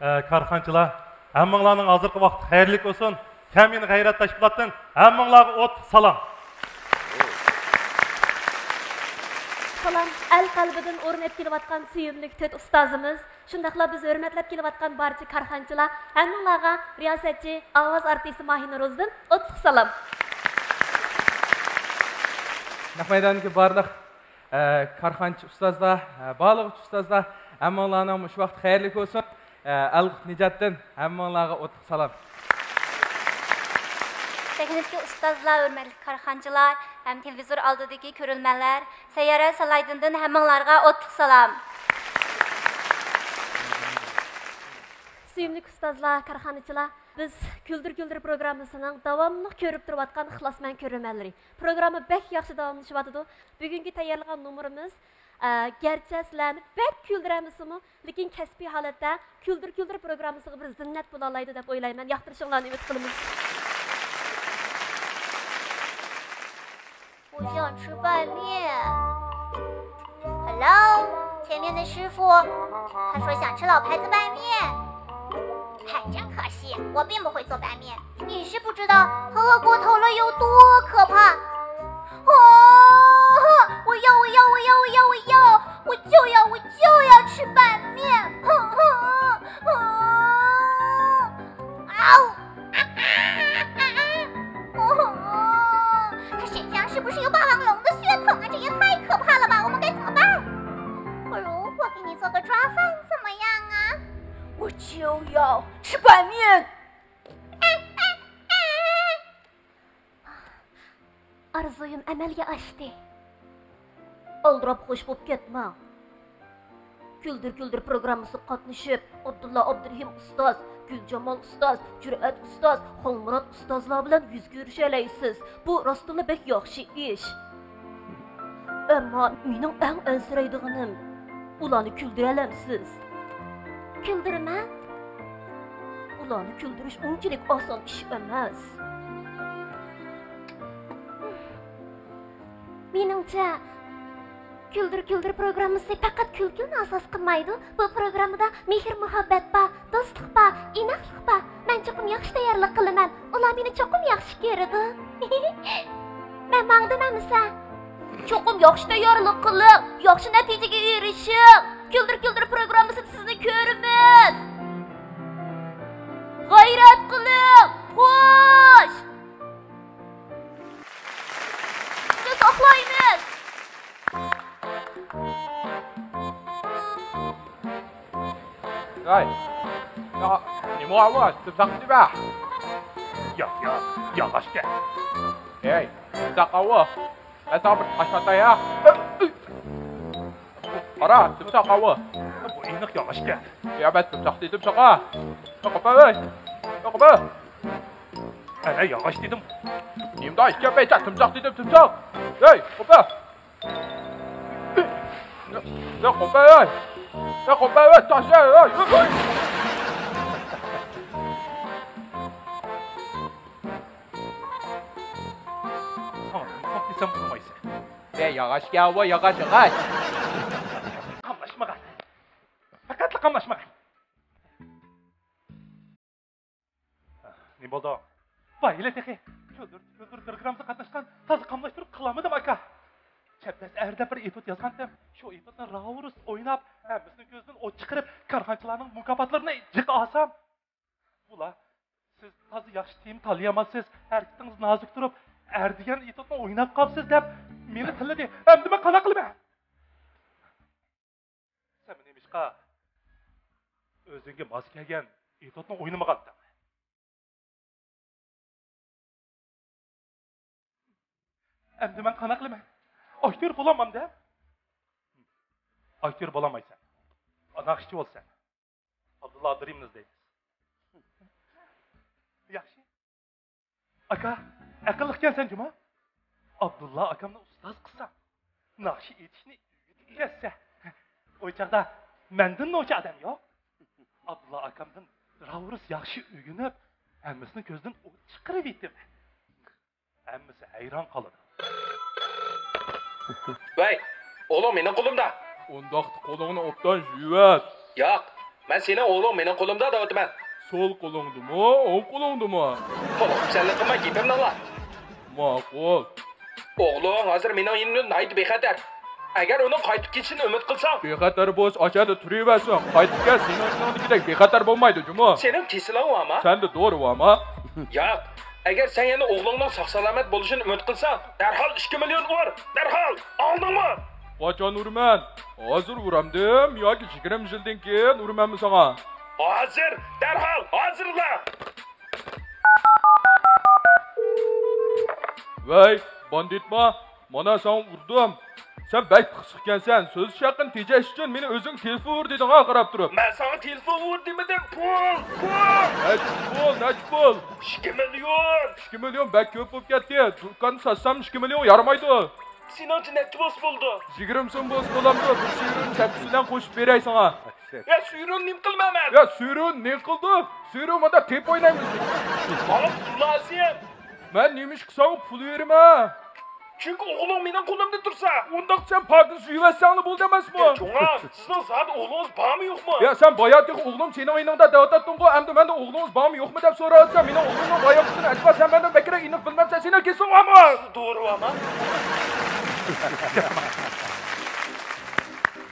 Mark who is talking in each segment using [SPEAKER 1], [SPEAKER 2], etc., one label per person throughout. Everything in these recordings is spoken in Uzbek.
[SPEAKER 1] Karxançılar, həmmіңlarning hozirgi vaqt xayrlik olsun. Kamini g'ayrat tashkilotdan hamminglarga o't salam.
[SPEAKER 2] Salam, el qalbidan o'rnab kelayotgan suyimli to'rt ustozimiz, shundaqla biz hurmatlab kelayotgan barcha karxanchilar, hammanglarga riyosatchi, ovoz artisti Mahinurozdan o'tliq salam.
[SPEAKER 3] Naqmaydandagi barliq karxanchi ustozlar, baliq ustozlar, hammanglarning shu vaqt xayrlik olsun. Alqut Nijatdan hammanglarga o'tliq salam.
[SPEAKER 4] Texnikki ustozlar, hurmatli karxanchilar, ham televizor oldidagi ko'rilmalar, Sayyora Salaydindan hammanglarga o'tliq salam.
[SPEAKER 2] Suyimli ustozlar, karxanachilar, biz Güldür Güldür programmasının davamlı ko'rib turayotgan ixlosman ko'rilmalari. Programma bek yaxshi davomlashyapti. Bugungi tayyorlagan numarimiz gerçi sizlarni bek güldüramizmi, lekin kasbiy holatda Güldür Güldür programmasiga bir zinnat bo'la oladi deb o'ylayman. Yoqtirishinglarni umid qilamiz.
[SPEAKER 4] 我想吃拌面。Hello， 前面的师傅，他说想吃老牌子拌面。嗨，真可惜，我并不会做拌面。你是不知道它饿过头了有多可怕。哦，我就要吃拌面。他身上是不是有霸王龙的血统啊？这也太可怕了吧！我们该怎么办？不如我给你做个抓饭怎么样啊？我就要吃拌面。
[SPEAKER 2] Arzuyum amalga oshdi. Oldirab xo'sh bo'lib ketma. Güldür Güldür programmasi qatnashib, Abdulla Abdurahim ustoz, Guljamol ustoz, Jur'at ustoz, Xolmurod ustozlar bilan yuz ko'rishalaysiz. Bu rostla bek yaxshi ish. Ammo mening eng ansiraydiganim ularni güldüralamsiz. Güldürman? Ularni güldirish unchalik oson ish emas. Meningcha Güldür Güldür programmasi faqat kulguni asos qilmaydi. Bu programmada mehr muhabbat bor, do'stlik bor, inoqlik bor. Men cho'qim yaxshi tayyorlik qilaman. Ular meni cho'qim yaxshi ko'radi. Men mangdimamisan? Cho'qim yaxshi tayyorlik qilib, yaxshi natijaga erishib, Güldür Güldür programmasida sizni ko'ramiz. G'ayrat qilib, xo'sh. Sizni saqlaymiz.
[SPEAKER 3] Ey, ya, ni muamma, tuzakçı be.
[SPEAKER 1] Yok, yavaş gel.
[SPEAKER 3] Ey, tuzakçı. Hesabı aşağıda ya. Ara, tuzakçı.
[SPEAKER 1] Bu inek yavaş gel.
[SPEAKER 3] Ya ben tuzakçı, tuzakçı. Tuzakçı, tuzakçı.
[SPEAKER 1] Ana yavaş dedim.
[SPEAKER 3] Nimda işe beyler, tuzakçı, tuzakçı. Ey, hopa. Ne hopa, ey. Ne hopa, ey, taş, ey.
[SPEAKER 1] Sen bulmayısın.
[SPEAKER 3] Yavaş gel, yavaş.
[SPEAKER 1] Kamlaşma gel. Fakatla kamlaşma gel. Ne oldu? Vay ile teki. Güldür programda katlaşkan tazı kamlaştırıp kılamadım aka. Çepes erde bir epot yazgandım. Şu epotdan Raurus oynap, hemmisini gözden o çıkarıp karxançılarının mükafatlarını cık asam. Ula, siz tazı yaxşı teyim tanıyamazsınız. Erketiniz nazik durup, erdigen epotdan oynap kapsız dep, meni tilledi. Hem de ben kana kılıma. Sen neymiş ka? Özünge mas kelgen epotdan oynamagadın. Hem de ben kana kılıma. Aktör bulamam da. Aktör bulamaysan. Nakşçı olsan. Abdullah Abdurahim'niz deyiniz. Yaxşı. Aka, akıllıkken sen cuma. Abdullah akamla ustaz kısa. Nakşi etişini kesse. O çağda mendin o adam yok. Abdullah akamdan Raurus yaxşı ügünüp, emmisini gözden o çıkırıp ettim. Emmisi hayran kalır.
[SPEAKER 5] Vay, oğlum benim kolumda.
[SPEAKER 3] Ondaq qolunu obdan jüvət.
[SPEAKER 5] Yo'q, Men sening o'g'ling mening qo'limda deyapman.
[SPEAKER 3] Sol qo'lingdimi, o'ng qo'lingdimi?
[SPEAKER 5] Qo'lim senlik qilma, gapimni angla.
[SPEAKER 3] Ma'qul.
[SPEAKER 5] O'g'ling hozir mening yonimda nayt bexatar. Agar uni qaytib ketishini umid qilsam,
[SPEAKER 3] Bexatar bo'ls, ochadi turaversin. Qaytib kel, sening yoningdagidek bexatar bo'lmaydi, juma.
[SPEAKER 5] sening tesilavami?
[SPEAKER 3] Sen de doğruwami?
[SPEAKER 5] Yo'q. Agar sen yana o'g'lingning sog'-salomat bo'lishini umid qilsang, darhol 2 million ur. Darhol. Oldingmi?
[SPEAKER 3] Qachon urman? Hozir uramdim yoki 20 yildan keyin urmanmi sana?
[SPEAKER 5] Hozir, darhol, hozirla.
[SPEAKER 3] Vay, banditma. Mana sen urdim. Sen bek qısıqkansan, söz şaqin tejash uchun meni o'zing telefon ur deding ha qarab turib.
[SPEAKER 5] Men sana telefon ur demadim. Pul.
[SPEAKER 3] Nech pul?
[SPEAKER 5] 2 million.
[SPEAKER 3] 2 million bek ko'p bo'lib ketdi. Do'konni satsam 2 million yaramaydi.
[SPEAKER 5] Seningchi necha bo's bo'ldi?
[SPEAKER 3] 20 so'm bo'lsa bo'lamdi. Bir suyrin chapisidan qo'shib beray sana.
[SPEAKER 5] Ya suyrin nim qilmayman.
[SPEAKER 3] Ya suyrin ne qildi? Suyrin mana tep o'ynaymiz.
[SPEAKER 5] Mana pul lozim.
[SPEAKER 3] Men nemish qilsam pul berma.
[SPEAKER 5] Çünkü oğlum mening qo'limda tursa.
[SPEAKER 3] Undaq sen pardon suyvasanli bo'ldi emasmi?
[SPEAKER 5] Çoğal, sizning zat o'g'lingiz bormi yo'qmi?
[SPEAKER 3] Ya sen bayatdek o'g'lim sening o'yiningda davatdatding-ku, endi menda o'g'lingiz bormi yo'qmi deb so'rayapsan. Mening o'g'limning bayatligini aytmasam mendan bekrak inib bilmamsan, seni kesinmi?
[SPEAKER 5] Doğruwami?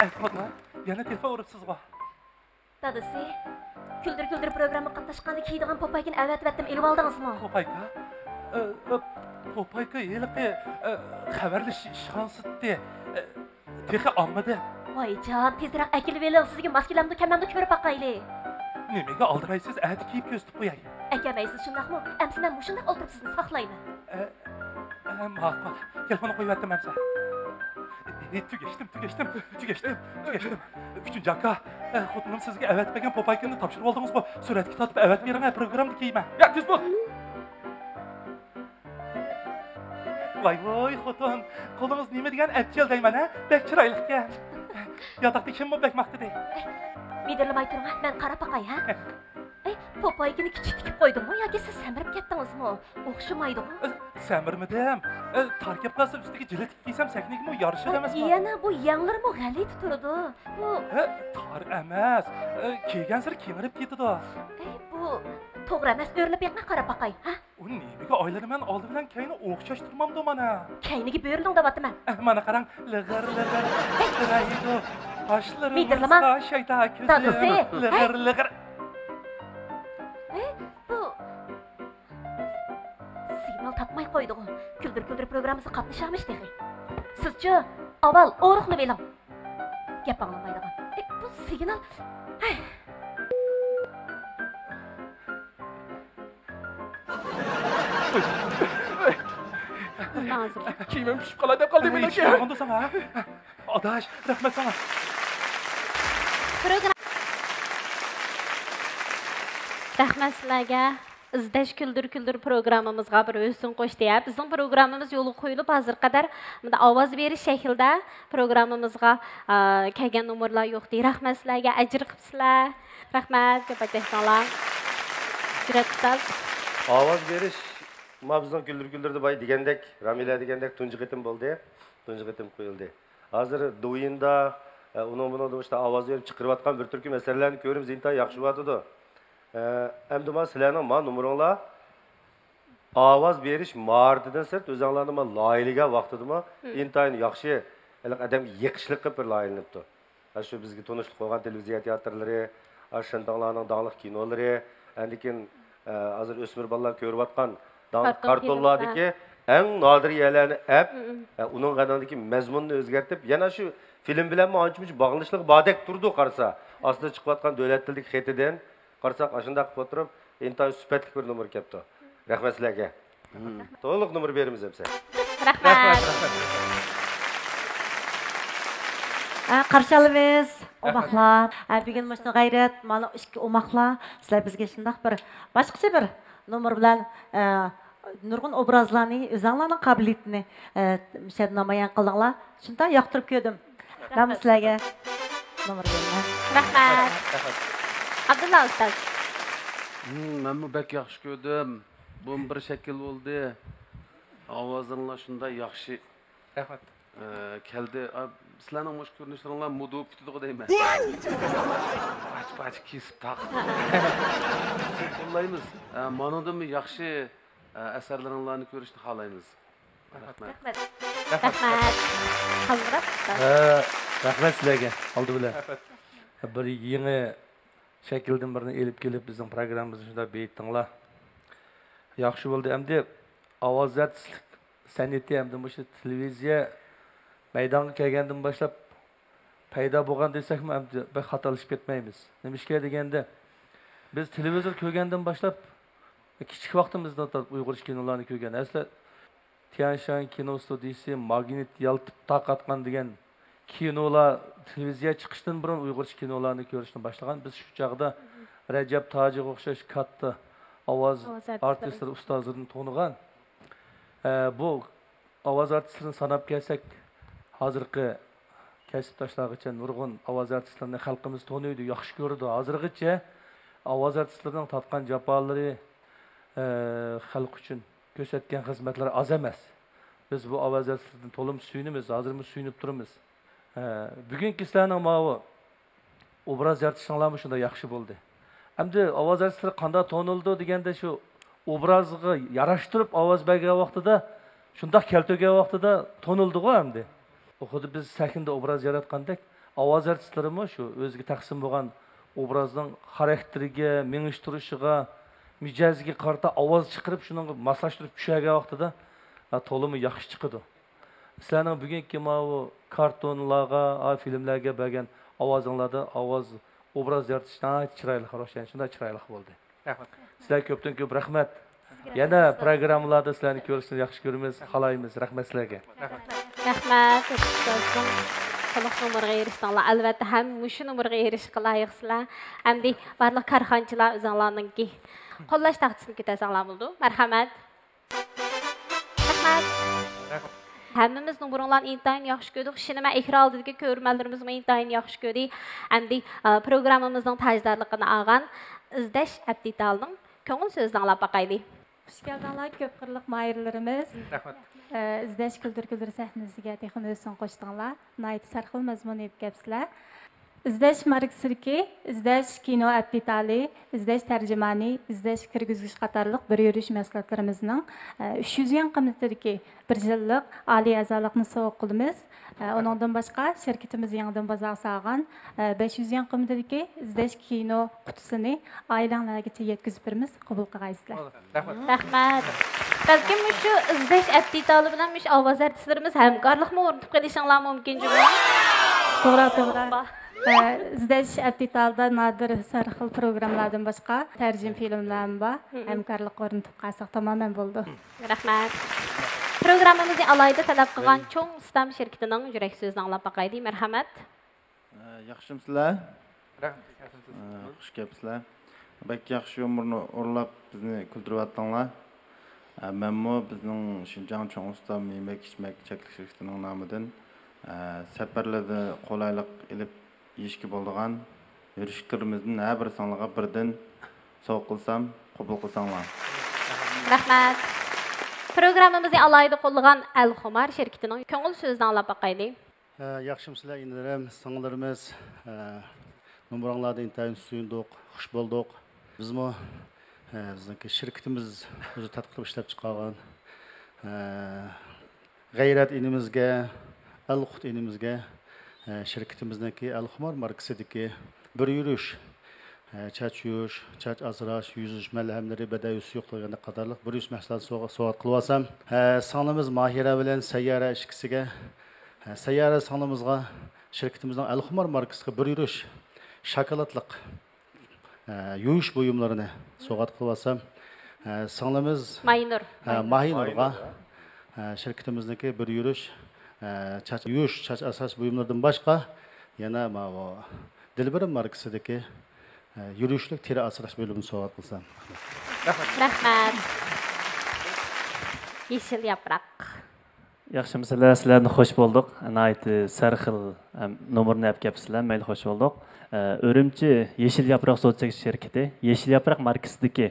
[SPEAKER 1] Aytmadinglar, yana telefon uribsizmi?
[SPEAKER 2] Dadasi, Küldür programı qatnashganda kiydigan popaykini avatvatdim, elib oldingizmi?
[SPEAKER 1] Popayka? Popayka yeliqi xabarlashish ishxonasida. Texi olmadi.
[SPEAKER 2] Voyjon, tezroq akilib eling, sizga maskalamni kamamni ko'rib baqayli.
[SPEAKER 1] Nimaga oldiraysiz? Ati kiyib ko'zitib qo'yay.
[SPEAKER 2] Akamaysiz shundaqmi? Amsi men mushundaq o'tirib sizni saqlayman.
[SPEAKER 1] Ma'qul. Telefonni qo'yib amsa. Tugashdim. 3 aka, xotinim sizga avatmagan popaykani topshirib oldingizmi? Suratga tortib avat bering, programda kiyman. Ya, tez bo'l. Voy, xotin, qo'lingiz nima degan achchil deyman, ha? Bek chiroyli ekan. Yotoqda kimmi bek maqtadi?
[SPEAKER 2] Midirlamay turing, men qarab baqay, ha? Popaykini kichik tikib qo'ydimmi yoki siz samirib ketdingizmi? O'xshamaydimi?
[SPEAKER 1] Samirmidim. Tarkib qilsa ustiga jilet kiysam saknigimi yarishadi emasmi?
[SPEAKER 2] Yana bu yanglarmi g'alit turdi. Bu
[SPEAKER 1] tor emas. Kiygan sir kemirib ketadi.
[SPEAKER 2] Bu to'g'ri emas, o'rlab yoqma qarab baqay, ha?
[SPEAKER 1] U nimaga oylanaman oldi bilan kayni o'xshashtirmamdi mana.
[SPEAKER 2] Kayniga bo'rilding deyapman.
[SPEAKER 1] Mana qarang, lig'ir. Boshlarim.
[SPEAKER 2] Midirlama.
[SPEAKER 1] Shayta
[SPEAKER 2] Dadasi.
[SPEAKER 1] Lig'ir.
[SPEAKER 2] Bu signal topmay qo'ydi-ku. Küldür programmasi qatnashamiz dedi. Sizchi avval o'riqlib eling. Gap anglamaydigan. Bu signal Nazım.
[SPEAKER 3] Kiyimim pishib qoladi deb qoldim men aka.
[SPEAKER 1] Onda sana. Adaş, rahmat sana.
[SPEAKER 6] Rahmat sizlarga. İzdash Küldür programmamizga bir o'sin qo'shdi. Bizning programmamiz yo'li qo'yilib, hozir qadar bunda ovoz berish shaklida programmamizga kelgan nomerlar yo'q. Rahmat sizlarga, ajr qilibsizlar. Rahmat, ko'p aytinglar. Jurat
[SPEAKER 7] Ovoz berish bizning Küldür'de bay degandek, Ramila degandek tunji qitim bo'ldi. Tunji qitim qo'yildi. Hozir do'yinda uning buni işte ovoz berib chiqirayotgan bir turkum asarlarni ko'rib, zinta yaxshi bo'tadi. Endi men sizlarning men nomeringlar ovoz berish mardidan sirt o'zinglarni men loyihaga vaqtidimi intayin yaxshi adam yiqishlik qilib bir loyihalanibdi. Shu bizga tanishlik qilgan televiziya teatrlari, Şentanglarning dağlıq kinolari, endikin hozir o'smir bolalar ko'rayotgan kartonlardagi eng nodir yerlarni uning qanadagi mazmunni o'zgartirib, yana shu film bilan ancha-muncha bog'liqlik bordek turdi qarasa. Aslida chiqayotgan davlat tilidagi xetidan qarsak, ashunday qilib o'tirib, intayin sifatli bir nomer kelibdi. Rahmat sizlarga. To'liq nomer beramiz hamsa.
[SPEAKER 6] Rahmat.
[SPEAKER 8] Qarşalımız, omaklar. Bugün məşnə qayrət, mana iki omaklar. Sizlər bizə şundaq bir başqaça bir nomer bilan nurgun obrazlarını, özünlərin qabiliyyətini namoyon qildinglar. Şunda yoqtirib ko'rdim. Mən sizlərə nomer verirəm.
[SPEAKER 6] Rahmat. Abdulla ustaz.
[SPEAKER 9] Men bu bek yaxshi ko'rdim. Bu bir shakl bo'ldi. Ovozinglar shunday yaxshi.
[SPEAKER 1] Rahmat.
[SPEAKER 9] keldi. Sizlarning mush ko'rinishlaringlar moda bo'lib ketadi deyman. Baç kesib taqib. Qo'llaymiz. Manodami yaxshi asarlaringlarni ko'rishni xohlaymiz. Rahmat.
[SPEAKER 6] Rahmat. Hazrat.
[SPEAKER 7] Rahmat sizlarga. Oldi bilan. Bir yangi shakldan birini elib kelib bizning programmamizni shunda beyitdinglar. Yaxshi bo'ldi. Endi ovozat san'ati hamda o'sha televiziya maydonga kelgandan boshlab paydo bo'lgan desakmi, endi bir xatolashib ketmaymiz. Nimishga deganda biz televizor ko'rgandan boshlab kichik vaqtimizda Uyg'ur kinolarni ko'rgan. Asli Tianshan kino studiyasi magnit yaltib taqatgan degan kinolar televiziya chiqishdan burun Uyg'ur kinolarni ko'rishni boshlagan. Biz shu chaqda Rajab Tojiga o'xshash katta ovoz artistlar ustozlarini to'nigan. Bu ovoz artistlarini sanab kelsak, hozirgi kasbdoshlargacha nurg'un ovoz artistlarini xalqimiz to'niydi, yaxshi ko'rdi. Hozirgacha ovoz artistlarining tatgan jafolari xalq uchun ko'rsatgan xizmatlari oz emas. Biz bu ovoz artistlardan to'lim suyunimiz, hozirmi suyunib turamiz. Bugungi sizlarning ma'vo obraz yaratishinglarmi shunda yaxshi bo'ldi. Endi ovoz artistlari qanday to'nildi deganda shu obrazga yarashtirib ovoz bergan vaqtida, shunday keltirgan vaqtida to'nildi-ku endi. Xuddi biz sahnada obraz yaratgandek, ovoz artistlarimi shu o'ziga taqsim bo'lgan obrazning xarakteriga, minishtirishiga, mijaziga qarata ovoz chiqarib, shuni moslashtirib tushirgan vaqtida to'limi yaxshi chiqadi. Sizlarning bugungi ma'vo kartonlarga, filmlarga bergan ovozinglarda ovoz obraz yaratishdan chiroyli xaroshyan, shunday chiroyli bo'ldi.
[SPEAKER 1] Rahmat.
[SPEAKER 7] Sizlarga ko'pdan ko'p rahmat. Yana programmalarda sizlarni ko'rishni yaxshi ko'ramiz, xohlaymiz. Rahmat sizlarga.
[SPEAKER 6] Rahmat. Ustozim. To'liq nomerga erişdinglar. Albatta ham mushu nomerga erishishga loyiqsizlar. Hamda barliq korxonchilar o'zinglarninki qo'llash taqdisini ko'tarsanglar bo'ldi. Marhamat. Rahmat. Hammamiz nomerlarni intayin yaxshi ko'rdik. Shuni men ekran oldidagi ko'rmanlarimiz intayin yaxshi ko'rdik. Hamda programmamizning tajdorligini olgan izdash Abditalning ko'ngil so'zini anglab boqaylik.
[SPEAKER 10] Xush keldinglar ko'p qirliq mayirlarimiz.
[SPEAKER 1] Rahmat.
[SPEAKER 10] İzdash kultur sahnasiga texnik o'zini qo'shdinglar. Nayt sarxil mazmun eb kapsizlar. İzdash markasiki, izdash kino Abditali, izdash tarjimani, izdash kirgizgish qatorliq bir yurish mahsulotlarimizning 300 yan qiymatidagi bir yillik oliy a'zolikni sovg'a qilamiz. Uningdan boshqa shirkatimiz yangidan bozor solgan 500 yan qiymatidagi izdash kino qutisini oilanglargacha yetkazib beramiz. Qabul qilgaysizlar.
[SPEAKER 6] Rahmat. Balkim shu izdash Abditali bilan mush ovoz artistlarimiz hamkorlikmi o'rnatib qilishinglar mumkin juda.
[SPEAKER 10] To'g'ri. İzdash Abditalda nadir sarxil programlardan boshqa tarjim filmlar bor. Hamkorlik o'rnatib qolsak tamamen bo'ldi.
[SPEAKER 6] Rahmat. Programmamizni alayda talab qilgan cho'ng istam shirkatining yurak so'zini anglab boqaylik. Marhamat.
[SPEAKER 11] Yaxshimsizlar? Xush kelibsizlar. Bak yaxshi umrni o'rlab bizni kultiryapsizlar. Menmo bizning Shinjang cho'ng istam yemak-ichmak cheklik shirkatining nomidan safarlarda qolaylik ilib yeshki bo'lgan yurishlarimizning har bir sonliga birdan sovg'a qilsam, qabul qilsanglar.
[SPEAKER 6] Rahmat. Programmamizni alayda qo'llagan Al-Xumar shirkatining ko'ngil so'zini anglab boqaylik.
[SPEAKER 12] Yaxshimsizlar, indirim, singillarimiz, nomerlarga intayin suyundik, xush bo'ldik. Bizmo bizniki shirkatimiz o'zi tadqiq ishlab chiqargan g'ayrat inimizga, Al-Xut inimizga şirketimizdeki Al-Xumar markasidagi bir yurish, chach yuvish, chach azrash, yuzish malhamlari, badaviy suyuqligini qatorliq bir yurish mahsulot soat qilib olsam, sonimiz Mahira bilan Sayyara ishkisiga, Sayyara sonimizga shirkatimizning Al-Xumar markasiga bir yurish shokoladliq yuvish buyumlarini soat qilib olsam, sonimiz Mahinurga shirkatimizdeki bir yurish chach yuvish, chach asas buyumlardan boshqa yana ma'vo Dilbirim markasidagi yurishlik teri asrash bo'limini sovg'a qilsam.
[SPEAKER 6] Rahmat. Yeşil yaprak.
[SPEAKER 13] Yaxshimsizlar, sizlarni xush bo'ldik. Nayt sarxil nomerni olib kelibsizlar, mayli xush bo'ldik. O'rimchi Yeşil yaprak so'tchak shirkati, Yeşil yaprak markasidagi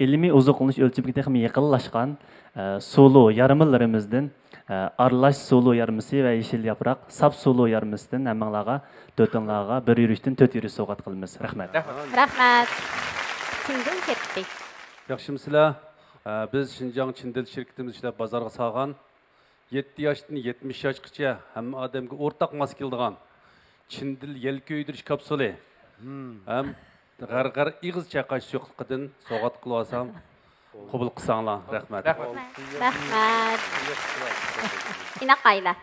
[SPEAKER 13] ilmiy oziqlanish o'lchamiga texmi yaqinlashgan solo yarmilarimizdan aralash solo yarmisi va yeşil yaproq sap solo yarmisidan hammanglarga to'rtinglarga bir yurishdan 4 yurish sovg'at qilamiz. Rahmat.
[SPEAKER 6] Rahmat. Kimdan ketdik?
[SPEAKER 9] Yaxshimsizlar? Biz Şinjan Çindil şirketimiz ishlab bozorga solgan 7 yoshdan 70 yoshgacha hamma odamga o'rtaq mos keladigan Çindil yel ko'ydirish kapsuli ham g'arg'ar ig'iz chaqash yo'qligidan sovg'at qilib olsam qabul qilsanglar. Rahmat.
[SPEAKER 6] Rahmat. İnaqayla.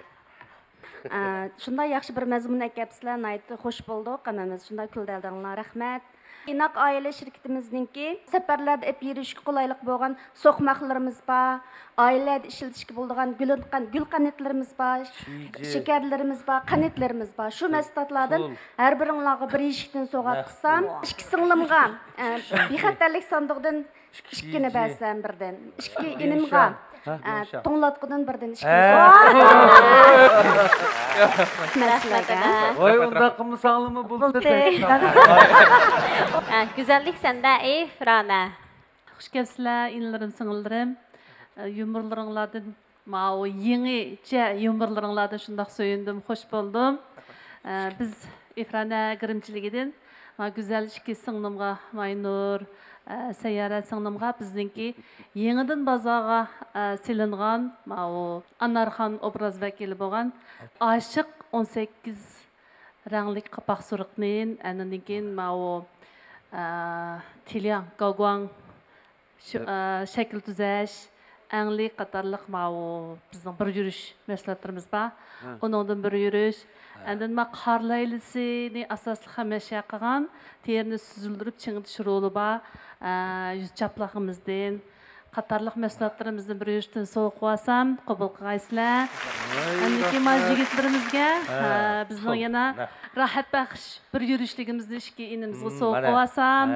[SPEAKER 14] Şunday yaxshi bir mazmun akabsizlar, naytı xoş bulduk. Hammamiz shunday kuldaldinglar. Rahmat. İnaq aile şirketimizningki səfərlərdə ep yürüyüşkə qolaylık bolğan soxmaqlarımız var. Ailələdə işlətişkə bolğan gül qanetlərimiz var, şekerlərimiz var, qanetlərimiz var. Şu məsəlatlardan hər birinizlərə bir eşikdən soğat qısam, iki singlimğa bexatarlik sandıqdan ikkini bəsəm birdən. İki inimğa to'nglatqidan birdan
[SPEAKER 9] Voy, unda qilmasanlarmi bo'ldi?
[SPEAKER 6] Güzellik sende ey Frana.
[SPEAKER 10] Xush kelibsizlar, inlarim, singillarim. Yumurlaringlardan ma'o yangicha yumurlaringlardan shundoq so'yindim, xush bo'ldim. Biz Frana girimchiligidan ma go'zal ikki singlimga Maynur Sayyara singlimga bizningki yangidan bozorga silingan ma'o Anarxon obraz vakili bo'lgan Aşık 18 ranglik qapoq suruqnin andan keyin ma'o Tilian Gogwang şekil tuzash angli qatorliq ma'o bizning bir yurish mahsulotlarimiz bor. Ondan bir yurish andan ma qarlaylisini asosli hamisha qilgan terini suzildirib chingitish roli bor. Yüz chaplaqimizdan qatorliq mahsulotlarimizni bir yurishdan so'q qo'ysam qabul qilgaysizlar. Anniki majigitlarimizga bizning yana rahat baxsh bir yurishligimizni ishga inimizga so'q qo'ysam.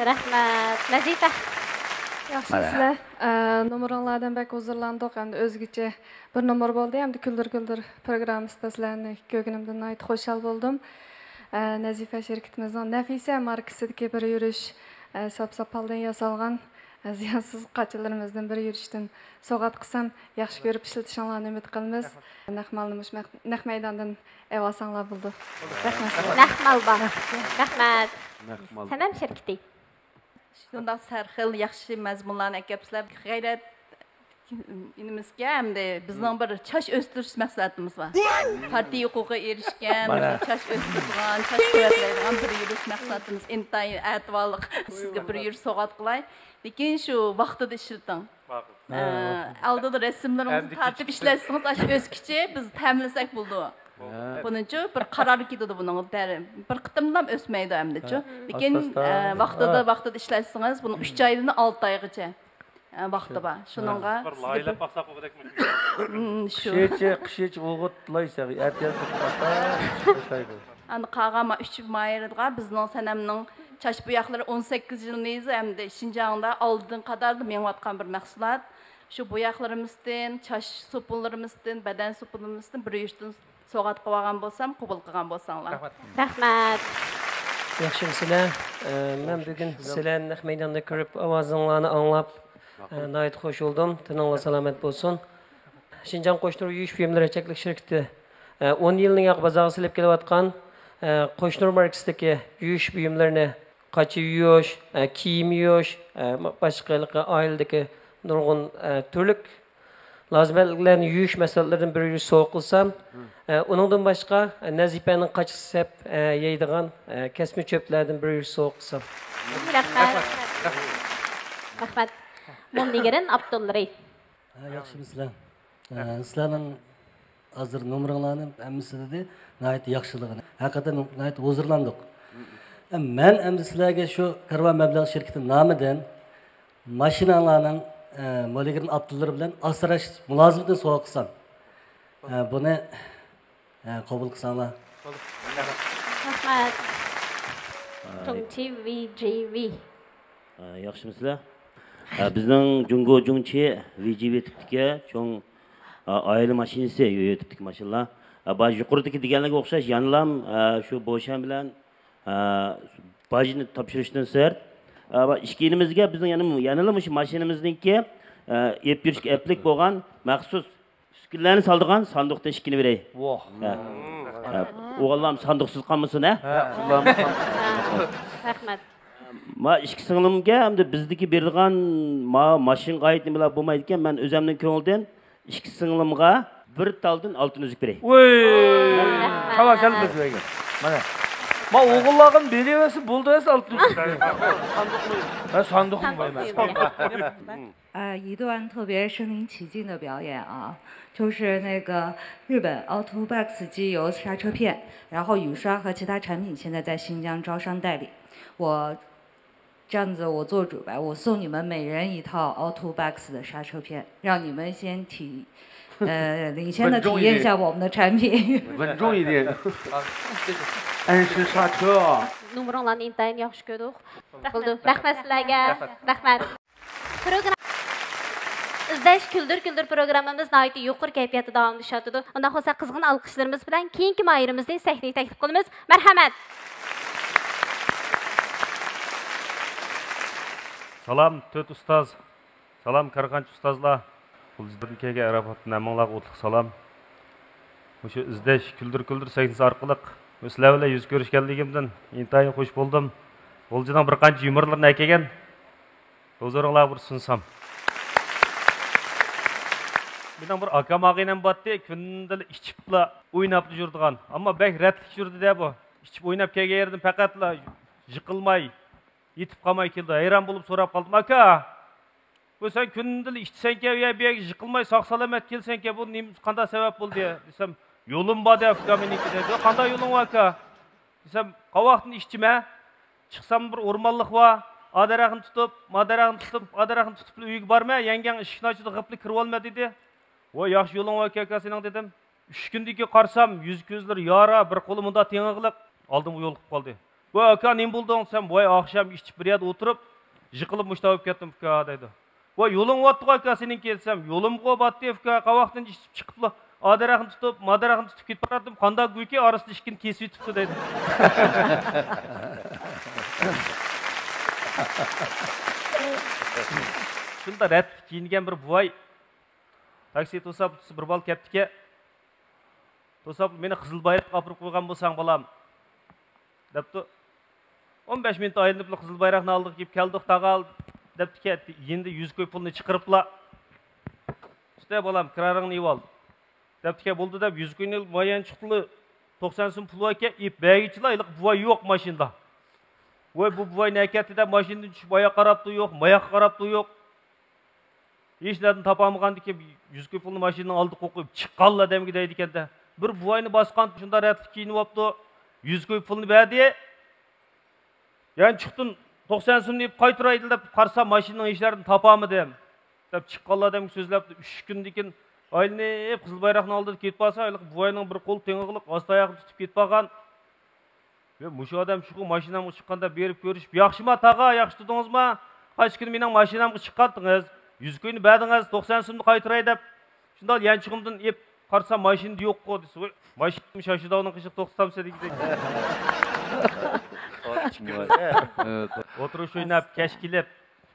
[SPEAKER 6] Rahmat. Nazifa.
[SPEAKER 15] Yaxshimsizlar. Nomeringlardan bak huzurlandik, hamda o'zgacha bir nomer bo'ldi, hamda kuldir programmasida sizlarni ko'rganimdan nihoyat xushal bo'ldim. Nazifa shirkatimizning Nafisa markasidagi bir yurish sap-sapaldan yasalgan ziyansiz qachilarimizdan bir yurishdan so'g'at qilsam yaxshi ko'rib ishlatishinglarni umid qilamiz. Naq maydondan evasanlar bo'ldi. Rahmat.
[SPEAKER 6] Naqmal bor. Rahmat. Sanam shirkati.
[SPEAKER 14] Shundoq sarxil yaxshi mazmunlarni akabsizlar, g'ayrat inimizga hamda bizning bir chash o'stirish maqsadimiz bor. Partiya huquqiga erishgan, chash o'stirgan, chash quvvatlaydigan bir yurish maqsadimiz. Intayin atvorliq sizga bir yurish so'g'at qilay. Lekin shu vaqtida ishlating. Oldida rasmlarimizni tartib ishlatsangiz, ash o'zkichi biz ta'minlasak bo'ldi. Bununcu bir qarar ketadi buning bir qitimdan o'smaydi hamda-chu. Lekin vaqtida ishlasangiz, buni 3 oydan 6 oygacha vaqti bor. Shuningga
[SPEAKER 1] laylab baqsaq bo'ladimi?
[SPEAKER 7] Qishchi o'g'itlaysa, ertasi qata.
[SPEAKER 14] Ani qag'ama 3 mayirga bizning sanamning chash buyoqlari 18 yilniz hamda Şinjan'da oldin qadarda mengatgan bir mahsulot. Shu buyoqlarimizdan, chash so'punlarimizdan, badan so'punlarimizdan bir yurishdan so'g'at qilgan bo'lsam, qabul qilgan bo'lsanglar.
[SPEAKER 6] Rahmat.
[SPEAKER 16] Yaxshimsizlar. Men bugun sizlarni naq maydonda ko'rib, ovozinglarni anglab, nihoyat xush bo'ldim. Tininglar salomat bo'lsin. Şinjan qo'shniq yuvish buyumlari cheklik shirkati 10 yilning bozorga silib kelayotgan qo'shniq markasidagi yuvish buyumlarini qachi yuvish, kiyim yuvish, boshqa oiladagi nurg'un turlik lazımlarni yuvish masalalarini bir yurish so'q qilsam, uningdan boshqa Nazifaning qachisi sap yeydigan kasmi cho'plardan bir yurish so'q qilsam.
[SPEAKER 6] Rahmat. Mundigirin Abdullari.
[SPEAKER 17] Yaxshimsizlar. Sizlarning hozir nomeringlarni hammasida de nihoyat yaxshiligini. Haqiqatan nihoyat huzurlandik. Men endi sizlarga shu Karvon mablag' shirkati nomidan mashinalarning Mo'ligirin Abdullari bilan asrash mulozimidan so'q qilsam. Buni qabul qilsanglar.
[SPEAKER 6] Rahmat. Chungchi VGV.
[SPEAKER 18] Yaxshimsizlar? Bizning Jungo Jungchi VGV tipdagi cho'ng oila mashinasi yo'yotibdik mashinalar. Baj yuqoridagi deganlarga o'xshash yanilam shu bo'shan bilan bajni topshirishdan sir İşkinimizge bizim yanılmış maşinimizdeki ep yürüş eplik bo'lgan maxsus uskunlarni saldigan sanduqda ishkini beray.
[SPEAKER 5] Voh.
[SPEAKER 18] O'g'illam sanduqsiz qolmasin, ha?
[SPEAKER 6] Rahmat.
[SPEAKER 18] Ma ikki singlimga hamda bizdagi berilgan mashin qaytni bilan bo'lmaydi ekan. Men o'zimning ko'ngildan ikki singlimga bir taldan oltin uzuk beray.
[SPEAKER 5] Voy! Tamam, kelmiz bergan. Mana. Ma o'g'illarning berevasi bo'ldi esa oltin uzuk. Ben sanduqni qo'yman.
[SPEAKER 19] 一段特别身临其境的表演啊，就是那个日本 Autobax 机油刹车片，然后雨刷和其他产品现在在新疆招商代理。我这样子我做主吧，我送你们每人一套 Autobax 的刹车片，让你们先领先的体验一下我们的产品。
[SPEAKER 5] 稳重一点。安时刹车啊。
[SPEAKER 6] Numarlarını intayin yaxşı gördük. Rahmet sizlerge. Rahmet. İzleş Küldür programımız nəhayət yuqur keyfiyyətdə davamlaşatıdı. Ondan sonra qızğın alqışlarımız bilan keyinki mayırımızı səhnəyə təklif qılımız. Mərhəmət.
[SPEAKER 20] Salam töt ustaz. Salam Karxanç ustazlar. Bu biznikiga Arafatdan hammalarga o'tliq salam. O'sha izlash Küldür sahnasi orqali sizlar bilan yuz ko'rishganligimdan intayin xush bo'ldim. O'ljidan bir qancha yumorlarni aytgan. O'zlaringlar bir sunsam. Benim bir akam ağayla battı, kündeli içipla oynap yurduğan. Ama bek retlik yurdu de bu. İçip oynap kelgen yerden pekatla yıkılmay, yetip kalmay keldi. Hayran bulup sorap kaldım. Aka, bu sen kündeli içsen ke ya bir yıkılmay sağ salamet kelsen ke bu kanda sebep bul diye. Desem yolum var diye Afgani'ninki dedi. Kanda yolun var ka? Desem kavaktın içime, çıksam bir ormanlık var. Adarağını tutup, adarağını tutup uygu barma. Yengen ışıkını açıda gıplı kırıp olma dedi. O yaxşı yolun var ki senin dedim. 3 gündeki qarsam yüz gözler yara bir kolumunda teğiqliq aldım bu yol qilib qoldi. Bu aka nem buldun sen bu akşam içip bir yerdə oturup yıqılıb muştavib ketdim ka dedi. Bu yolun vatdı aka senin kelsem yolum qo batdı ka qavaqdan içip çıqıpla adarağını tutup madarağını tutup ketip baradım. Qanda güyke arasında işkin kesip tuttu dedi. Şunda ret kiyingen bir buay taksi tosap bir bal keptike. Tosap meni qızıl bayrak apırıp koygan bolsang balam. Depti 15 minut aylanıp qızıl bayraqni aldık kep keldik taqal deptike endi 100 koy pulni chiqiribla. İşte balam kirarыңni yeb al. Deptike buldu dep 100 koyni mayan chiqdi 90 so'm pul var ke ip bəgiçila iliq buay yo'q mashinada. Voy bu buay nakati deb mashinadan tushib oyoq qarabdi yo'q, mayoq qarabdi yo'q. Hech narsa topamagan deb 100 koy pulni mashinadan oldi qo'yib chiqqanlar demgi deydi ekanda. Bir buayni bosqan shunda ratib kiyinib olibdi. 100 koy pulni berdi. Yani chiqdim 90 so'm deb qaytiraydi deb qarsam mashinaning ishlarini topamı dem. Deb chiqqanlar dem so'zlabdi 3 kundan keyin aylanib qizil bayroqni oldi ketib qolsa, buayning bir qo'l teng'iqliq osti oyog'ini tutib ketib qolgan. Ve muşu adam şu maşinamı çıkkanda berip görüşüp yaxşı mı tağa yaxşı tutdunuz mu? Kaç gün mening maşinamı çıkkandınız? 100 koyni berdiniz 90 so'mni qaytiray deb. Şunda yanchig'imdan ep qarsam mashinada yo'q qo desa. Mashinam shashida uning qishi to'xtamsa degidek. Oturuş o'ynab kesh kelib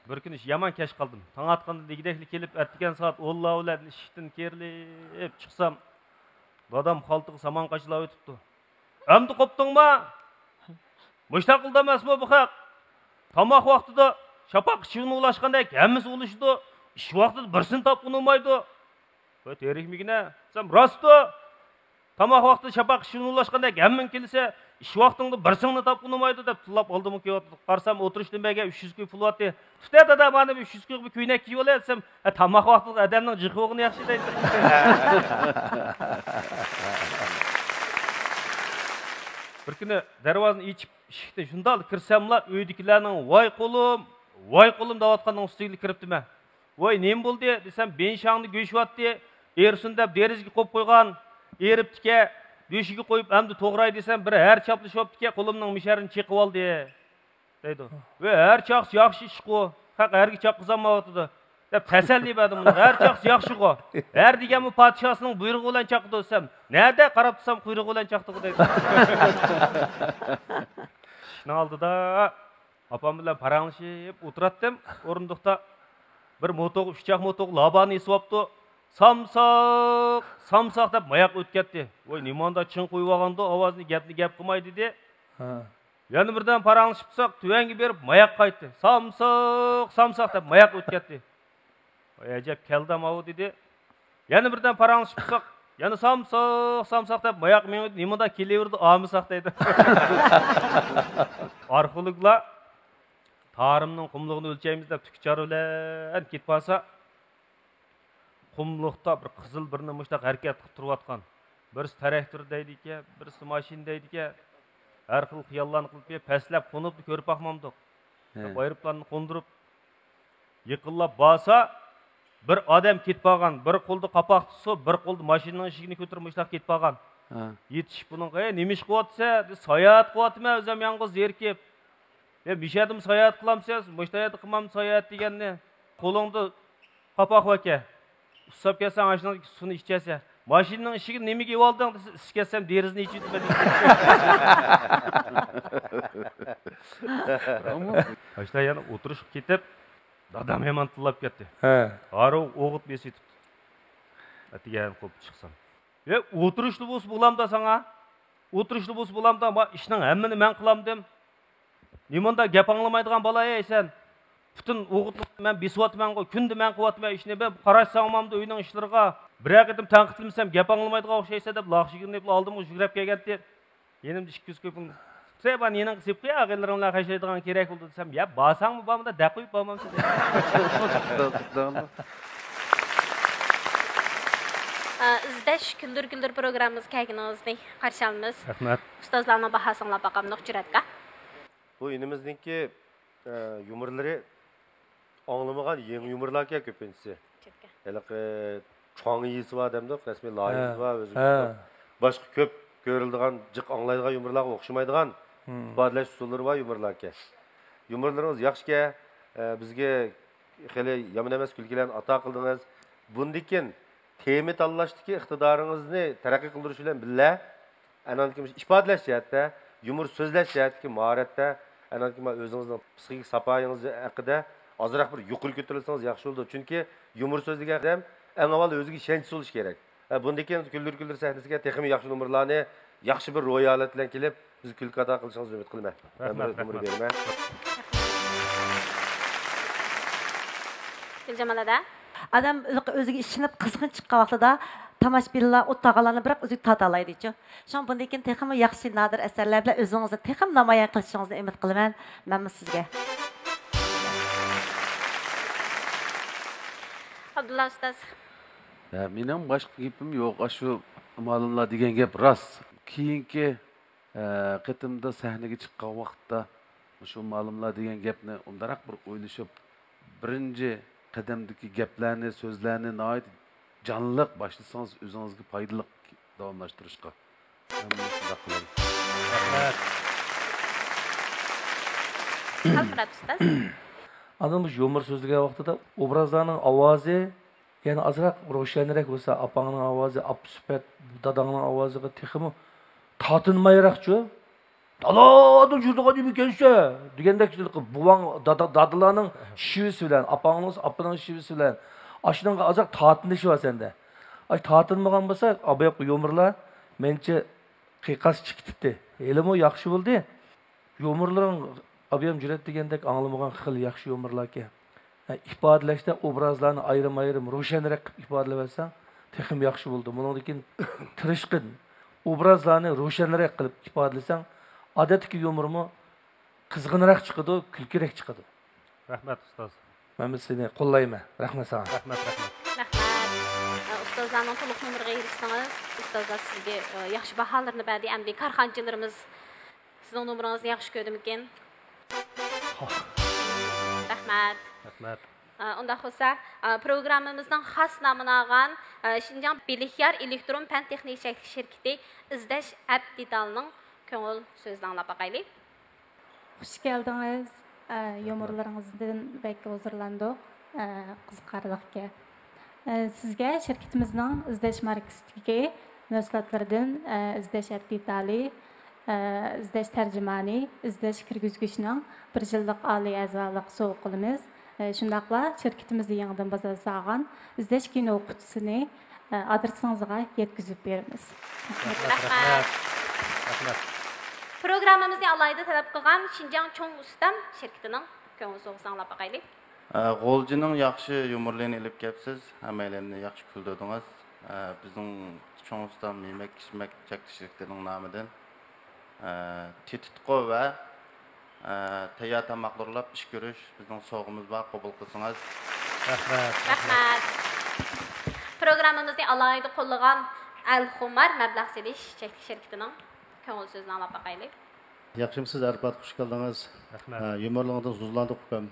[SPEAKER 20] bir kun yomon kesh qoldim. Tong atqanda degidekli kelib atgan soat 10 ular ishdan kerilib chiqsam dadam xaltiga saman qachlab o'tibdi. Amdi qopdingmi? Mustaqilda emasmi bu haq? Tamoq vaqtida shapaq ishini ulashgandek hammasi ulashdi. Ish vaqtida birsini topib olmaydi. Bu terikmigina? Sen rostdi. Tamoq vaqtida shapaq ishini ulashgandek hamman kelsa, ish vaqtingda birsini topib olmaydi deb tilab oldim ki qarsam o'tirishdan bega 300 koy pul otdi. Tutadi da mana 300 koy bir ko'ynak kiyib olatsam, tamoq vaqtida odamning jiqog'ini yaxshi deydi. Bir kuni darvozani ichib eshikdan shunday kirsamlar uydagilarning voy qo'lim deyotganning ustiga kiribdiman. Voy nem bo'ldi desam benshangni go'shyapti. Ersin deb derizga qo'yib qo'ygan. Eribdike go'shiga qo'yib hamda to'g'ray desam bir har chaplashibdike qo'limning misharini cheqib oldi deydi. Va har chaqs yaxshi ish qo. Haq harga chaqizolmayotdi deb tasalli berdim uni. Har chaqs yaxshi qo. Har deganmi podshosining buyrug'i bilan chaqdi desam, nerede qarab tursam quyrug'i bilan chaqdi deydi. Shuni oldida Apam bilan paranglashib o'tiratdim o'rindiqda. Bir motoq, uchoq motoq labani esib olibdi. Samsaq deb mayoq o'tkatdi. Voy, nimanda chin qo'yib olganda ovozini gap qilmay dedi. Yana birdan paranglashib tursak, tuvangi berib mayoq qaytdi. Samsaq deb mayoq o'tkatdi. Voy, ajab keldam ov dedi. Yana birdan paranglashib tursak, yana samsaq deb mayoq men nimada kelaverdi, amisaq dedi. Arxeologlar tarımның qumluğunu ölçeyimiz deb tükçar bilan ketib olsa, qumluqda bir qizil bir nimishda harakat qilib turayotgan. Birisi traktor deydi ekan, birisi mashin deydi ekan. Har xil xiyollarni qilib, pastlab qo'nib ko'rib boqmamdik. Aeroplanni qo'ndirib, yiqillab borsa, bir odam ketib qolgan, bir qo'lda qapoq tutsa, bir qo'lda mashinaning eshigini ko'tarib mushlab ketib qolgan. Yetishib buningga, nima ish qilyapsa, sayohat qilyapman, o'zim yolg'iz erkib. Mishadim sayohat qilamsiz, mushtayat qilmam sayohat deganni qo'lingda qapoq vaka. Ustab kelsang, ashuni suvni ichasan. Mashinaning eshigini nimaga yeb olding desa, iskasam derizini ichib o'tmadim. Ashta yana o'tirishib ketib, dadam hemen tillab ketdi. Aro o'g'it besitib. Atigan qo'yib chiqsam. O'tirishli bo'lsa bo'lamda sana. O'tirishli bo'lsa bo'lamda, ishning hammani men qilam dem. Nimanda gap anglamaydigan bola sen. Bütün o'g'itni men besiyotman, kunda men qilyapman ishni. Ben qarashsam-mamda uyning ishlariga bir-ak edim tanqitilmasam, gap anglamaydigan o'xshaysa deb laqshigini deb oldim, yugurib kelgandi. Yenimda 200 ko'ping. Sen yening qisib qo'y, aqillarga qashlaydigan kerak bo'ldi desam, ya basangmi bomda da qo'yib bo'lmamsiz.
[SPEAKER 6] İzdeş güldür programımız kayginizde qarşılamız.
[SPEAKER 20] Rahmat.
[SPEAKER 6] Ustozlarning bahasini baqamliq juratka.
[SPEAKER 7] Bu inimizningki yumurlari anglamagan yangi yumurlarga ko'pincha. Haliqi cho'ng yisi va demdik, rasmiy loyisi va o'zimiz. Boshqa ko'p ko'riladigan, jiq anglaydigan yumurlarga o'xshamaydigan ifodalash usullari va yumurlarga. Yumurlarimiz yaxshiki, bizga xeli yomon emas kulkilarni ato qildingiz. Bundikin tema tanlashdagi iqtidoringizni taraqqiy qildirish bilan birga ananki ifodalash jihatda, yumur so'zlash jihatdagi mahoratda ananki o'zingizning psixik safoyingiz haqida ozroq bir yuqori ko'tarilsangiz yaxshi bo'ladi. Chunki yumur so'z degan ham eng avval o'ziga ishonch bo'lish kerak. Bundikin kuldir sahnasiga texnik yaxshi numurlarni yaxshi bir ro'yolat bilan kelib, biz kulki ato qilishingizni umid qilaman. Rahmat.
[SPEAKER 6] Guljamalada
[SPEAKER 8] Adam o'ziga ishinib qizg'in chiqqan vaqtida tomoshabinlar o'ttaqalarni biroq o'zi tatalaydi-chi. Shon bundan keyin texmi yaxshi nadir asarlar bilan o'zingizni texm namoyon qilishingizni umid qilaman. Men sizga.
[SPEAKER 6] Abdulla ustoz.
[SPEAKER 9] Mening boshqa gapim yo'q. Shu ma'lumlar degan gap rost. Keyingi qitimda sahnaga chiqqan vaqtda shu ma'lumlar degan gapni undaroq bir o'ylashib, birinchi qadamdagi gaplarni, so'zlarni nihoyat jonliq boshlasangiz o'zingizga foydali davomlashtirishga.
[SPEAKER 5] Adam bu yumur so'zlagan vaqtida obrazlarning ovozi, ya'ni azroq ro'shanroq bo'lsa, opangning ovozi, apsifat, dadangning ovoziga texmi tatinmayroqchu. Daladan jurdaga nima kelsa, degandek buvang dadalarning shivisi bilan, opangning apining shivisi bilan ashunga azroq tatinishi bor senda. Ay tatinmagan bo'lsa, abayaq yumurlar mencha qiqas chiqibdi. Elimi yaxshi bo'ldi. Yumurlaring abiyam jurat degandek anglamagan xil yaxshi yumurlarga. İfodalashda obrazlarni ayrim-ayrim ro'shanroq qilib ifodalasan, texim yaxshi bo'ldi. Bundan keyin tirishqin obrazlarni ro'shanroq qilib ifodalasang, odatdagi yumurmi qizg'inroq chiqadi, kulkiroq chiqadi.
[SPEAKER 20] Rahmat ustoz.
[SPEAKER 5] Men seni qo'llayman. Rahmat sana.
[SPEAKER 20] Rahmat.
[SPEAKER 6] Ustozlarning to'liq nomeriga erishdingiz. Ustozlar sizga yaxshi baholarni berdi. Endi korxonchilarimiz sizning nomeringizni yaxshi ko'rdimikin? Rahmat. Unda bo'lsa, programmamizning xos nomini olgan Şinjan Bilixyar elektron fan texnika şirkati izlash Abdidalning ko'ngil so'zini anglab boqaylik.
[SPEAKER 10] Xush keldingiz. Yomurlaringizdan bek huzurlandik. Qiziqarlikka. Sizga shirkatimizning izlash markasidagi mahsulotlardan izlash Abdidali izlash tarjimani, izlash kirgizgichning 1 yillik oliy a'zolik sovg'a qilamiz. Shundaqla şirketimizde yangidan bozor sağan izlash kino o'qituvchisini adresingizga yetkazib beramiz.
[SPEAKER 6] Rahmat. Programmamızda alayda talep qilgan Şinjan Çoğ Ustam şirketining ko'ngil so'g'isini anglab boqaylik.
[SPEAKER 11] G'o'ljining yaxshi yumorlarini ilib kelibsiz, hammalarni yaxshi kuldirdingiz. Bizning Çoğ Ustam yemek içmek şirketining nomidan tetitqo va tayyor tamoqlarlab ish ko'rish bizning sovg'imiz bor, qabul qilsangiz.
[SPEAKER 6] Rahmat. Programmamızda alayda qo'llagan Al-Xumar mablag' selish şirketining ko'ngil so'zini anglab boqaylik.
[SPEAKER 12] Yaxshimisiz, Arbat, xush keldingiz. Yumorlardan zuzlandik uqam.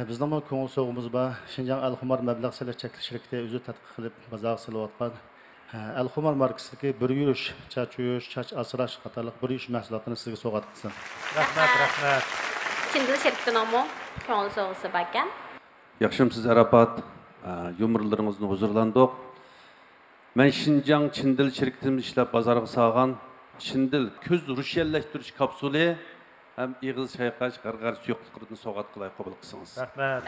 [SPEAKER 12] Bizning bu ko'ngil so'g'imiz bor. Şinjan Al-Xumar mablag' selish şirkati o'zi tadqiq qilib bozorga solayotgan Al-Xumar markasidagi bir yurish, chach yuyish, chach asrash qatorliq bir yurish mahsulotini sizga sovg'a qilsin.
[SPEAKER 6] Rahmat. Çindil şirketining ko'ngil so'g'isi bor ekan.
[SPEAKER 9] Yaxshimsiz, Arafat. Yumurlarınızın huzurlandık. Ben Şinjan Çindil şirketimiz işlep pazarga sağan Çindil köz rüşelleştiriş kapsülü hem İğiz çayqaş qarqar suyuqlıqlarını soğat qılay qabul qılsınız.
[SPEAKER 6] Rahmat.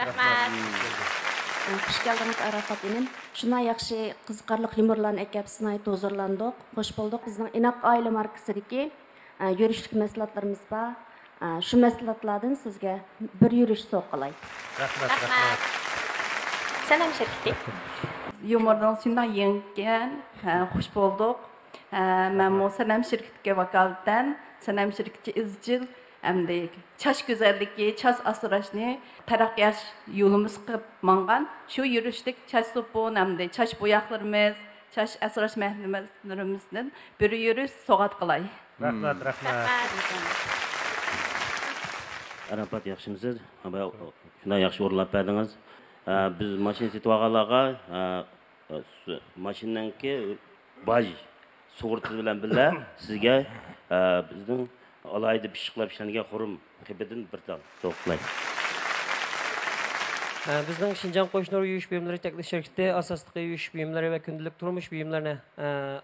[SPEAKER 21] Xush keldingiz Arafat inim. Şuna yaxshi qiziqarli yumurlarni ekapsiz aytib huzurlandik. Xo'sh bo'ldik. Bizning Inaq oila markasidagi yurishlik mahsulotlarimiz bor. Shu mahsulotlardan sizga bir yurish so'qilay.
[SPEAKER 6] Rahmat. Selam şirketi.
[SPEAKER 14] Yumurdan şundan yengen, hoş bulduk. Ben bu Senem şirketiga vakaleten, Senem şirketi izcil, hem de çaş güzelliği, çaş asırashni taraqqiyat yolumuz qilib mangan. Şu yürüşlük çaş sopun, hem de çaş boyaqlarımız, çaş asırash mahsulotlarimizdan bir yürüş so'g'at qilay.
[SPEAKER 20] Rahmat.
[SPEAKER 18] Arafat, yaxshimisiz? Shunday yaxshi o'rnab berdingiz. Biz mashina setib olganlarga mashinanki baj sug'urtasi bilan birga sizga bizning alayda pishiqlab ishlangan xurum qibidan bir tal so'qlay.
[SPEAKER 16] Bizning Şinjan qo'shnilar yuyish buyumlari cheklanish shirkati asosli yuyish buyumlari va kundalik turmush buyumlarini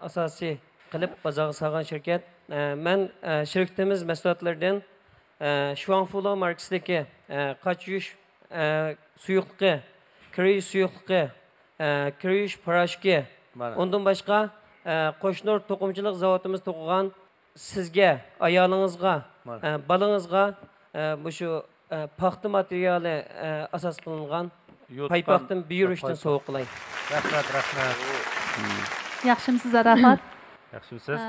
[SPEAKER 16] asosiy qilib bozorga solgan shirkat. Men shirkatimiz mahsulotlaridan Shuangfulo markasidagi qoch yuyish suyuqliqi, kir yuyish suyuqliqi, kir yuyish parashki, undan boshqa qo'shnilar to'qimchilik zavodimiz to'qigan sizga, ayolingizga, balangizga bu shu paxta materiali asos qilingan paypoqdan buyurishdan sovg'a qilay.
[SPEAKER 20] Rahmat.
[SPEAKER 10] Yaxshimisiz Arafat?
[SPEAKER 20] Yaxshimisiz.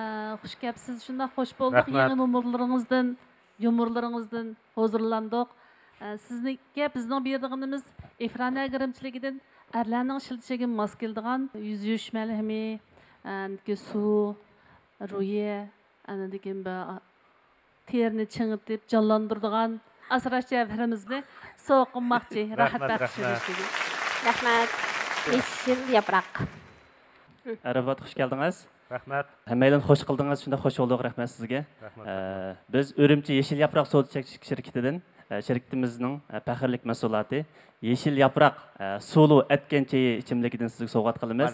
[SPEAKER 10] Xush kelibsiz. Shunda xo'sh bo'ldik. Yangi yumurlaringizdan huzurlandik. Sizga bizning berdiğimiz efran agirimchiligidan erlarning shiltishiga mos keladigan yuz yuvish malhami, suv, ruye, degan terni chingitib jonlantiradigan asrash javharimizni sovg'a qilmoqchi. Rahmat.
[SPEAKER 6] Rahmat. Yeşil yaprak.
[SPEAKER 13] Arafat, xush keldingiz.
[SPEAKER 20] Rahmat.
[SPEAKER 13] Hammalarni xush qildingiz. Shunda xush bo'ldik. Rahmat sizga. Biz Urumchi Yeşil Yaprak savdo şirketidan şirketimizning faxrlik mahsuloti Yeşil Yaprak sulu etken çayı ichimligidan sizga sovg'at qilamiz.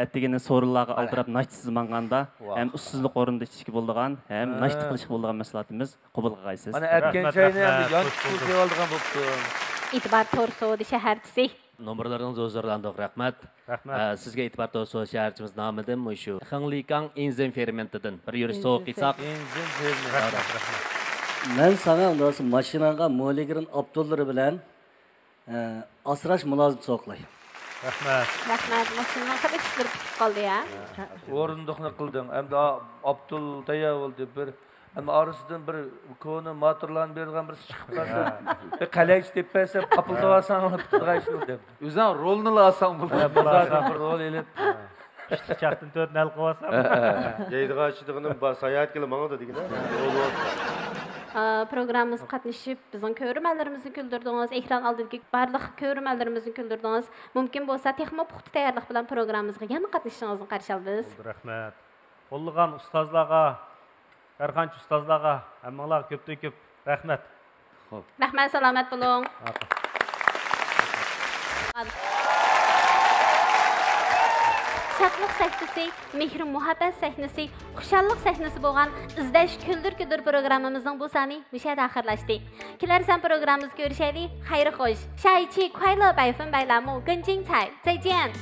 [SPEAKER 13] Atdigini so'rinlarga aldirab nachsiz manganda ham ussizlik o'rinda ichishga bo'ladigan, ham nachti qilishga bo'ladigan mahsulotimiz qabul qilgaysiz.
[SPEAKER 5] Mana etken çayni endi yon pul sevoldigan bo'pti.
[SPEAKER 6] İtibar Torso'da shaharchisi.
[SPEAKER 22] Nomorlarınız huzurlandık, rahmat. Sizge itibar to'g'ri shaharchimiz nomidan shu Xinlikang enzim fermentidan bir yurish so'q qilsak.
[SPEAKER 5] Enzim ferment.
[SPEAKER 17] Men sana undasın maşinaga mo'ligirin Abdullari bilan asrash mulozim so'qlay.
[SPEAKER 20] Rahmat.
[SPEAKER 6] Maşinaga qadar ishtirib qoldi ya.
[SPEAKER 5] O'rindiqni qilding. Endi Abdul tayyor bo'ldi bir. Ama arasından bir konu motorlarını berdiğim bir çıkıp kalsa, bir kaleci tepesi kapıldı varsan onu tutuşturdu. Yüzden rolunu alsam bu. Zaten bir rol elip.
[SPEAKER 20] İşte çaktın dört nel kovasam.
[SPEAKER 7] Yaydı kaçırdığının sayat kili bana da digine.
[SPEAKER 6] Programımız qatnashib, bizning ko'rmalarimizni kuldirdingiz, ekran oldidagi barliq ko'rmalarimizni kuldirdingiz. Mumkin bo'lsa, texmo puxta tayyorlik bilan programmamizga yana qatnashishingizni qarshi olamiz.
[SPEAKER 20] Rahmat. Qo'llagan ustozlarga, Karxanchi ustozlarga, hammalarga ko'pdan ko'p rahmat.
[SPEAKER 6] Rahmat, salomat bo'ling. şadlıq səhnəsi, mehr muhabbət səhnəsi, xuşallıq səhnəsi bolğan izləş güldür güldür proqramımızın bu sani müşahid axırlaşdı. Kilərsən proqramımız görüşəli, xeyri xoş. 下一期快乐百分百栏目更精彩，再见。